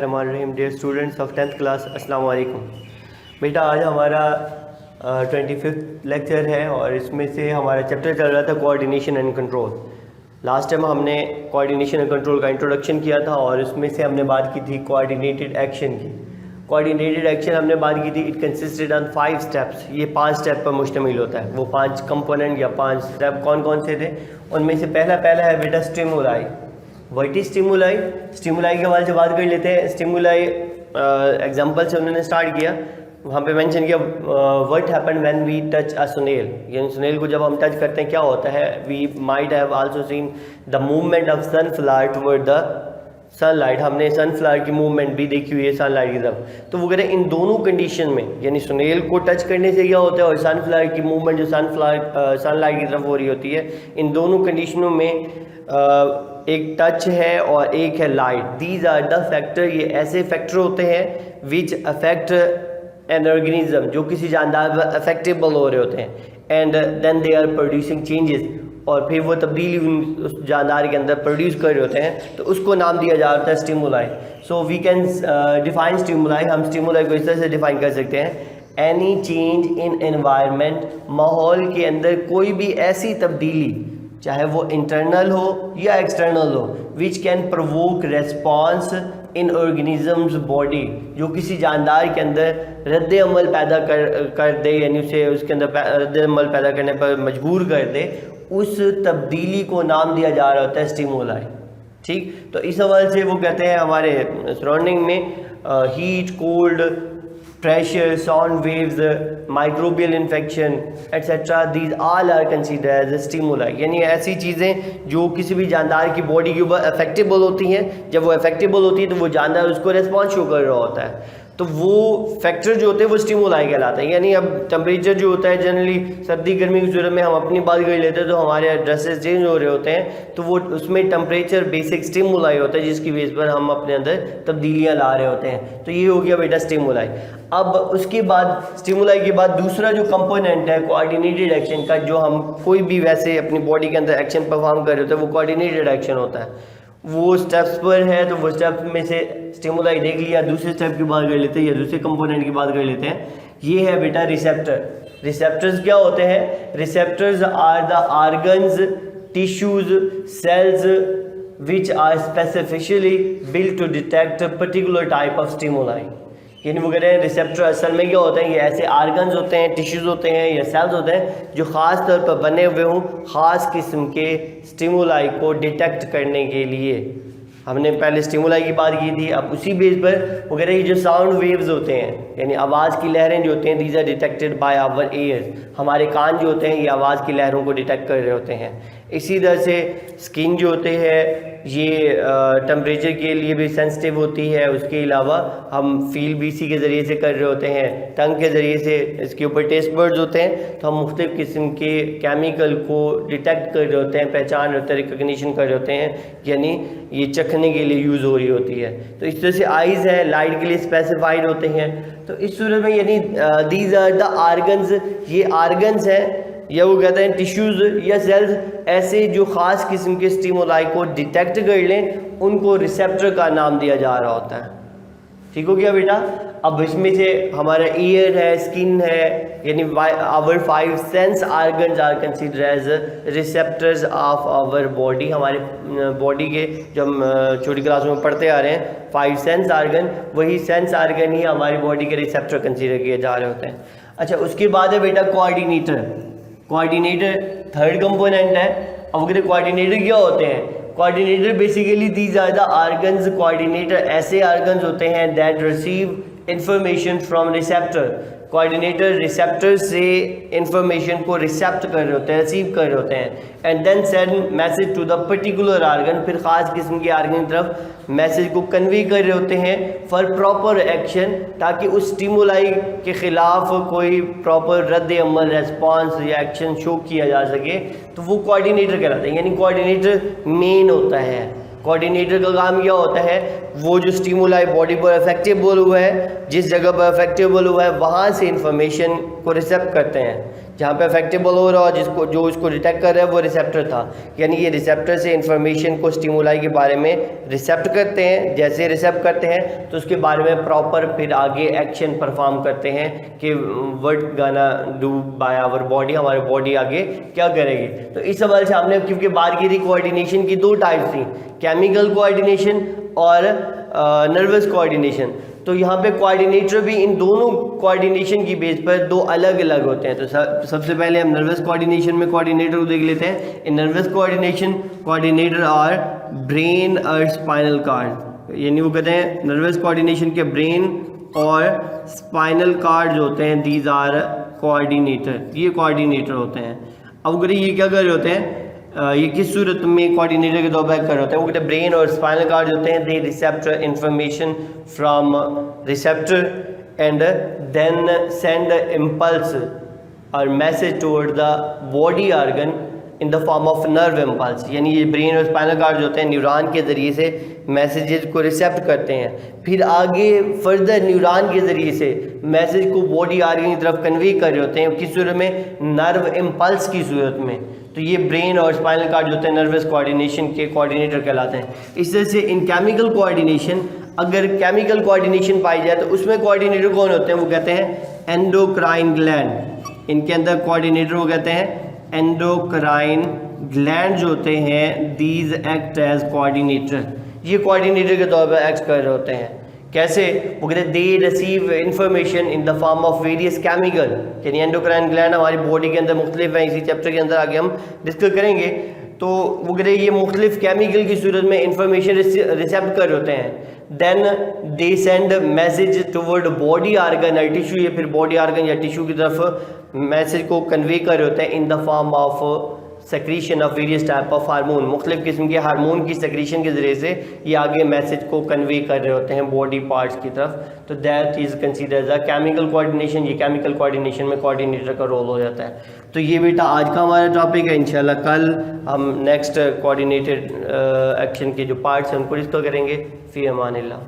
Rahim dear students of 10th class, अस्सलाम वालेकुम। बेटा आज हमारा 25th लेक्चर है और इसमें से हमारा चैप्टर चल रहा था coordination and control. Last time हमने कोऑर्डिनेशन एंड कंट्रोल का इंट्रोडक्शन किया था और इसमें से हमने बात की थी कोऑर्डिनेटेड एक्शन की। कोऑर्डिनेटेड एक्शन हमने बात की थी, इट कंसिस्टेड ऑन 5 स्टेप्स। ये 5 स्टेप पर मुश्तमिल होता है। वो 5 कंपोनेंट या 5 स्टेप कौन कौन से थे? उनमें से पहला है बेटा stimuli. What is stimuli? Stimuli के हवाले से बात कर लेते हैं। स्टिमुलाई एग्जांपल से उन्होंने स्टार्ट किया, वहाँ पे मेंशन किया what happen when we touch a snail, यानी सुनेल को जब हम टच करते हैं क्या होता है। We might have also seen the movement of sunflower toward the sunlight. हमने सनफ्लावर की मूवमेंट भी देखी हुई है सनलाइट की तरफ। तो वो कहते हैं इन दोनों कंडीशन में, यानी सुनेल को टच करने से क्या होता है और सनफ्लावर की मूवमेंट जो सनलाइट की तरफ हो रही होती है, इन दोनों कंडीशनों में एक टच है और एक है light. These are the factor, ये ऐसे फैक्टर होते हैं विच अफेक्ट एन ऑर्गेनिज्म, जो किसी जानदार पर अफेक्टेबल हो रहे होते हैं। And then they are producing changes, और फिर वो तब्दीली उस जानदार के अंदर प्रोड्यूस कर रहे होते हैं, तो उसको नाम दिया जाता है stimuli. So we can define stimuli. हम स्टिमुलाई को इस तरह से डिफाइन कर सकते हैं, एनी चेंज इन एनवायरनमेंट, माहौल के अंदर कोई भी ऐसी तब्दीली, चाहे वो इंटरनल हो या एक्सटर्नल हो, which can provoke response in organisms body, जो किसी जानदार के अंदर रद्द अमल पैदा कर दे, यानी उसे उसके अंदर रद्द अमल पैदा करने पर मजबूर कर दे, उस तब्दीली को नाम दिया जा रहा होता है स्टिमुलाई। ठीक, तो इस हवाले से वो कहते हैं हमारे सराउंडिंग में heat, cold, pressure, sound waves, microbial infection, etc. These all are considered as stimuli। यानी ऐसी चीज़ें जो किसी भी जानदार की बॉडी के ऊपर अफेक्टेबल होती हैं। जब वो अफेक्टेबल होती है तो वो जानदार उसको रेस्पॉन्स शो कर रहा होता है, तो वो फैक्टर जो होते हैं वो स्टिमुलाई कहलाते हैं। यानी अब टेम्परेचर जो होता है, जनरली सर्दी गर्मी की सूरत में हम अपनी बात कर लेते हैं तो हमारे ड्रेसेस चेंज हो रहे होते हैं, तो वो उसमें टेम्परेचर बेसिक स्टिमुलाई होता है जिसकी बेस पर हम अपने अंदर तब्दीलियाँ ला रहे होते हैं। तो ये हो गया बेटा स्टिमुलाई। अब उसके बाद स्टिमुलाई के बाद दूसरा जो कंपोनेंट है कोऑर्डिनेटेड एक्शन का, जो हम कोई भी वैसे अपनी बॉडी के अंदर एक्शन परफॉर्म कर रहे होते हैं, वो कोऑर्डिनेटेड एक्शन होता है। वो स्टेप्स पर है, तो वो स्टेप्स में से स्टिमुलाई देख लिया। दूसरे स्टेप की बात कर लेते हैं या दूसरे कंपोनेंट की बात कर लेते हैं। ये है बेटा रिसेप्टर। रिसेप्टर्स क्या होते हैं? Receptors are the organs, tissues, cells which are specifically built to detect particular type of stimuli. यानी वो कह रहे हैं रिसेप्टर असल में क्या होते हैं, ये ऐसे आर्गन्स होते हैं, टिश्यूज़ होते हैं या सेल्स होते हैं जो ख़ास तौर पर बने हुए हों ख़ास किस्म के स्टिमुलाई को डिटेक्ट करने के लिए। हमने पहले स्टिमुलाई की बात की थी। अब उसी बेस पर वो कह रहे हैं जो साउंड वेव्स होते हैं, यानी आवाज़ की लहरें जो होती हैं, these are detected by our ears. हमारे कान जो होते हैं ये आवाज़ की लहरों को डिटेक्ट कर रहे होते हैं। इसी तरह से स्किन जो होते हैं ये टेम्परेचर के लिए भी सेंसिटिव होती है। उसके अलावा हम फील भी इसी के ज़रिए से कर रहे होते हैं, टंग के ज़रिए से। इसके ऊपर टेस्ट बर्ड्स होते हैं, तो हम मुख्तलिफ़ किस्म के केमिकल को डिटेक्ट कर रहे होते हैं, पहचान रहे होते हैं, रिकग्निशन कर रहे होते हैं, यानी ये चखने के लिए यूज़ हो रही होती है। तो इस तरह से आइज़ है, लाइट के लिए स्पेसिफाइड होते हैं। तो इस सूरत में यानी दीज आर द आर्गन्स, ये आर्गन्स हैं या वो कहते हैं टिश्यूज़ या सेल्स, ऐसे जो ख़ास किस्म के स्टिमुलाई को डिटेक्ट कर लें, उनको रिसेप्टर का नाम दिया जा रहा होता है। ठीक हो गया बेटा। अब इसमें से हमारा ईयर है, स्किन है, यानी our 5 sense organs are consider as receptors of our body. हमारे बॉडी के जो हम छोटी क्लासों में पढ़ते आ रहे हैं 5 सेंस आर्गन, वही सेंस आर्गन ही हमारी बॉडी के रिसेप्टर कंसिडर किए जा रहे होते हैं। अच्छा, उसके बाद है बेटा कोऑर्डिनेटर। कोऑर्डिनेटर थर्ड कंपोनेंट है। अब अगर कोऑर्डिनेटर क्या होते हैं? Coordinator basically these are the organs. Coordinator ऐसे ऑर्गन्स होते हैं that receive information from receptor. Coordinator receptor से इंफॉर्मेशन को रिसेप्ट कर रहे होते हैं, रिसीव कर रहे होते हैं, and then send message to the particular organ. फिर ख़ास किस्म के ऑर्गन की तरफ मैसेज को कन्वे कर रहे होते हैं फॉर प्रॉपर एक्शन, ताकि उस स्टिमुलाई के ख़िलाफ़ कोई प्रॉपर रद्द अमल, रेस्पॉन्स या एक्शन शो किया जा सके। तो वो कोऑर्डिनेटर कहलाते हैं, यानी कोऑर्डिनेटर मेन होता है। कोऑर्डिनेटर का काम क्या होता है? वो जो स्टिमुलाई बॉडी पर अफेक्टेबल हुआ है, जिस जगह पर अफेक्टेबल हुआ है, वहाँ से इंफॉर्मेशन को रिसेप्ट करते हैं। जहाँ पे अफेक्टेबल हो रहा है, जो उसको डिटेक्ट कर रहा है वो रिसेप्टर था, यानी ये रिसेप्टर से इंफॉर्मेशन को स्टिमुलाई के बारे में रिसेप्ट करते हैं। जैसे रिसेप्ट करते हैं तो उसके बारे में प्रॉपर फिर आगे एक्शन परफॉर्म करते हैं कि व्हाट गाना डू बाय आवर बॉडी, हमारी बॉडी आगे क्या करेगी। तो इस हवाले से हमने क्योंकि बात की थी कोऑर्डिनेशन की 2 टाइप्स थी, केमिकल कोऑर्डिनेशन और नर्वस कोऑर्डिनेशन। तो यहाँ पे कोऑर्डिनेटर भी इन दोनों कोऑर्डिनेशन की बेस पर 2 अलग अलग होते हैं। तो सबसे पहले हम नर्वस कोऑर्डिनेशन में कोऑर्डिनेटर को देख लेते हैं। इन nervous coordination coordinator our brain और स्पाइनल कार्ड, यानी वो कहते हैं नर्वस कोऑर्डिनेशन के ब्रेन और स्पाइनल कार्ड जो होते हैं दीज आर कोऑर्डिनेटर, ये कोऑर्डिनेटर होते हैं। अब अगर ये क्या कर रहे होते हैं, ये किस सूरत में कोऑर्डिनेटर के तौर पर कर होते हैं, वो कहते हैं ब्रेन और स्पाइनल कार्ड होते हैं, they receive information from receptor and then send impulse और message toward the body organ in the form of nerve impulse. यानी ये ब्रेन और स्पाइनल कार्ड जो होते हैं न्यूरॉन के ज़रिए से मैसेजेस को रिसेप्ट करते हैं, फिर आगे फर्दर न्यूरॉन के ज़रिए से मैसेज को बॉडी ऑर्गन की तरफ कन्वे कर रहे होते हैं, किस सूरत में, नर्व इम्पल्स की सूरत में। तो ये ब्रेन और स्पाइनल कार्ड जो होते हैं नर्वस कोऑर्डिनेशन के कोऑर्डिनेटर कहलाते हैं। इस तरह से इन केमिकल कोऑर्डिनेशन, अगर केमिकल कोऑर्डिनेशन पाई जाए तो उसमें कोऑर्डिनेटर कौन होते हैं, वो कहते हैं एंडोक्राइन ग्लैंड। इनके अंदर कोऑर्डिनेटर वो कहते हैं एंडोक्राइन ग्लैंड जो होते हैं, दीज एक्ट एज कोऑर्डिनेटर, ये कोऑर्डिनेटर के तौर पर एक्ट कर रहे होते हैं। कैसे, वो कहते हैं they receive information in the form of various chemical, यानी एंडोक्राइन ग्लैंड हमारी बॉडी के अंदर मुख्तलिफ हैं, इसी चैप्टर के अंदर आगे हम डिस्कस करेंगे। तो वो कहते हैं ये मुख्तलिफ केमिकल की सूरत में इंफॉर्मेशन रिसेप्ट कर होते हैं, then they send message toward body organ और टिश्यू, या फिर बॉडी आर्गन या टिश्यू की तरफ मैसेज को कन्वे कर होते हैं इन the form of secretion of various type of hormone, मुख्तलिफ किस्म के हार्मोन की सेक्रीशन के ज़रिए से ये आगे मैसेज को कन्वे कर रहे होते हैं बॉडी पार्ट्स की तरफ। तो that is considered as a chemical coordination, ये केमिकल कोऑर्डिनेशन में कोऑर्डिनेटर का रोल हो जाता है। तो ये बेटा आज का हमारा टॉपिक है। इंशाल्लाह कल हम नेक्स्ट कोऑर्डिनेटेड एक्शन के जो पार्ट्स हैं उनको डिस्कस करेंगे। फ़ी अमानिल्लाह।